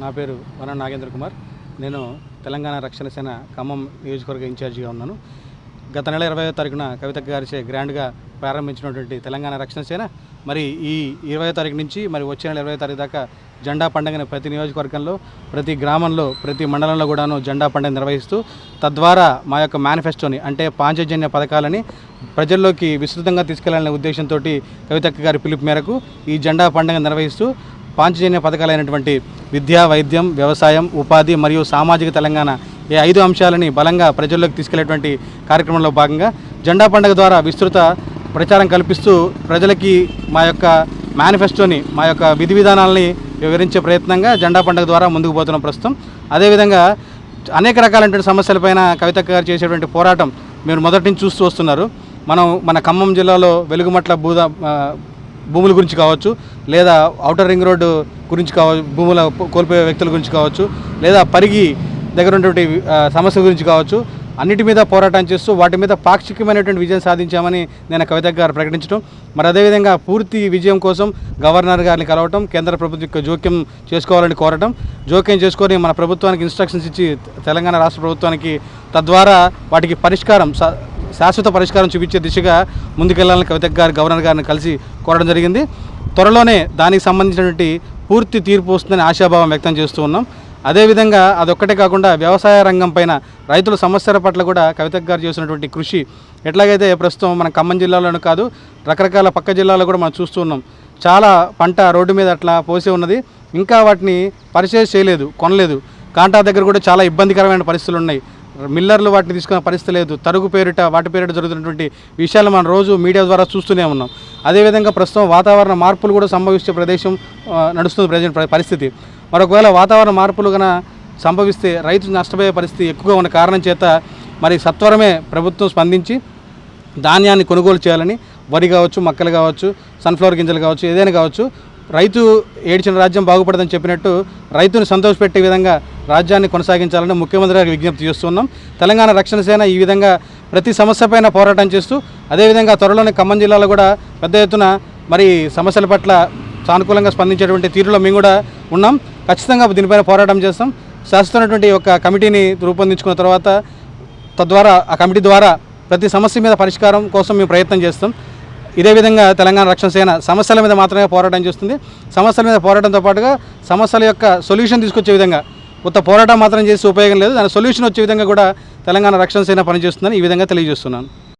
నా పేరు వన నాగేంద్ర కుమార్. నేను తెలంగాణ రక్షణ సేన ఖమ్మం నియోజకవర్గ ఇన్ఛార్జిగా ఉన్నాను. గత నెల 20వ తారీఖున కవితక్క గారిచే గ్రాండ్గా ప్రారంభించినటువంటి తెలంగాణ రక్షణ సేన మరి ఈ 20వ తారీఖు నుంచి మరి వచ్చే నెల 20వ తారీఖు దాకా జెండా పండుగను ప్రతి నియోజకవర్గంలో, ప్రతి గ్రామంలో, ప్రతి మండలంలో కూడాను జెండా పండుగ నిర్వహిస్తూ తద్వారా మా యొక్క మేనిఫెస్టోని అంటే పాంచజన్య పథకాలని ప్రజల్లోకి విస్తృతంగా తీసుకెళ్లాలనే ఉద్దేశంతో కవితక్క గారి పిలుపు మేరకు ఈ జెండా పండుగ నిర్వహిస్తూ పాంచజన్య పథకాలైనటువంటి విద్య, వైద్యం, వ్యవసాయం, ఉపాధి మరియు సామాజిక తెలంగాణ ఈ 5 అంశాలని బలంగా ప్రజల్లోకి తీసుకెళ్లేటువంటి కార్యక్రమంలో భాగంగా జెండా పండుగ ద్వారా విస్తృత ప్రచారం కల్పిస్తూ ప్రజలకి మా యొక్క మేనిఫెస్టోని, మా యొక్క విధి విధానాలని వివరించే ప్రయత్నంగా జెండా పండుగ ద్వారా ముందుకు పోతున్నాం ప్రస్తుతం. అదేవిధంగా అనేక రకాలైనటువంటి సమస్యలపైన కవితక్క గారు చేసేటువంటి పోరాటం మీరు మొదటి నుంచి చూస్తూ వస్తున్నారు. మన ఖమ్మం జిల్లాలో వెలుగుమట్ల భూముల గురించి కావచ్చు, లేదా ఔటర్ రింగ్ రోడ్డు గురించి కావచ్చు, భూముల కోల్పోయే వ్యక్తుల గురించి కావచ్చు, లేదా పరిగి దగ్గర ఉన్నటువంటి సమస్యల గురించి కావచ్చు, అన్నిటి మీద పోరాటం చేస్తూ వాటి మీద పాక్షికమైనటువంటి విజయం సాధించామని నేను కవితక్క గారు ప్రకటించడం, మరి అదేవిధంగా పూర్తి విజయం కోసం గవర్నర్ గారిని కలవటం, కేంద్ర ప్రభుత్వం జోక్యం చేసుకోవాలని కోరటం, జోక్యం చేసుకొని మన ప్రభుత్వానికి ఇన్స్ట్రక్షన్స్ ఇచ్చి తెలంగాణ రాష్ట్ర ప్రభుత్వానికి తద్వారా వాటికి పరిష్కారం, శాశ్వత పరిష్కారం చూపించే దిశగా ముందుకెళ్లాలని కవితక్క గారు గవర్నర్ గారిని కలిసి కోరడం జరిగింది. త్వరలోనే దానికి సంబంధించినటువంటి పూర్తి తీర్పు వస్తుందని ఆశాభావం వ్యక్తం చేస్తూ ఉన్నాం. అదేవిధంగా అదొక్కటే కాకుండా వ్యవసాయ రంగం పైన రైతుల సమస్యల పట్ల కూడా కవితక్క గారు చేసినటువంటి కృషి ఎట్లాగైతే ప్రస్తుతం మన ఖమ్మం జిల్లాలోనే కాదు రకరకాల పక్క జిల్లాలో కూడా మనం చూస్తూ ఉన్నాం. చాలా పంట రోడ్డు మీద అట్లా పోసి ఉన్నది, ఇంకా వాటిని పర్చేజ్ చేయలేదు, కొనలేదు. కాంటా దగ్గర కూడా చాలా ఇబ్బందికరమైన పరిస్థితులు ఉన్నాయి. మిల్లర్లు వాటిని తీసుకునే పరిస్థితి లేదు. తరుగు పేరిట వాటి పేరిట జరుగుతున్నటువంటి విషయాలు మనం రోజు మీడియా ద్వారా చూస్తూనే ఉన్నాం. అదేవిధంగా ప్రస్తుతం వాతావరణ మార్పులు కూడా సంభవించే ప్రదేశం నడుస్తుంది ప్రజెంట్ పరిస్థితి. మరొకవేళ వాతావరణ మార్పులు కన్నా సంభవిస్తే రైతు నష్టపోయే పరిస్థితి ఎక్కువగా ఉన్న కారణం చేత మరి సత్వరమే ప్రభుత్వం స్పందించి ధాన్యాన్ని కొనుగోలు చేయాలని, వరి కావచ్చు, మక్కలు కావచ్చు, సన్ఫ్లవర్ గింజలు కావచ్చు, ఏదైనా కావచ్చు, రైతు ఏడ్చిన రాజ్యం బాగుపడదని చెప్పినట్టు రైతుని సంతోషపెట్టే విధంగా రాజ్యాన్ని కొనసాగించాలని ముఖ్యమంత్రి గారికి విజ్ఞప్తి చేస్తున్నాం. తెలంగాణ రక్షణ సేన ఈ విధంగా ప్రతి సమస్యపైన పోరాటం చేస్తూ అదేవిధంగా త్వరలోనే ఖమ్మం జిల్లాలో కూడా పెద్ద ఎత్తున మరి సమస్యల పట్ల సానుకూలంగా స్పందించేటువంటి తీరులో మేము కూడా ఉన్నాం. ఖచ్చితంగా దీనిపైన పోరాటం చేస్తాం. శాశ్వతమైనటువంటి ఒక కమిటీని రూపొందించుకున్న తర్వాత తద్వారా ఆ కమిటీ ద్వారా ప్రతి సమస్య మీద పరిష్కారం కోసం మేము ప్రయత్నం చేస్తాం. ఇదే విధంగా తెలంగాణ రక్షణ సేన సమస్యల మీద మాత్రమే పోరాటం చేస్తుంది. సమస్యల మీద పోరాటంతో పాటుగా సమస్యల యొక్క సొల్యూషన్ తీసుకొచ్చే విధంగా కొత్త పోరాటం మాత్రం చేసి ఉపయోగం లేదు, దాని సొల్యూషన్ వచ్చే విధంగా కూడా తెలంగాణ రక్షణ సేన పనిచేస్తుందని ఈ విధంగా తెలియజేస్తున్నాను.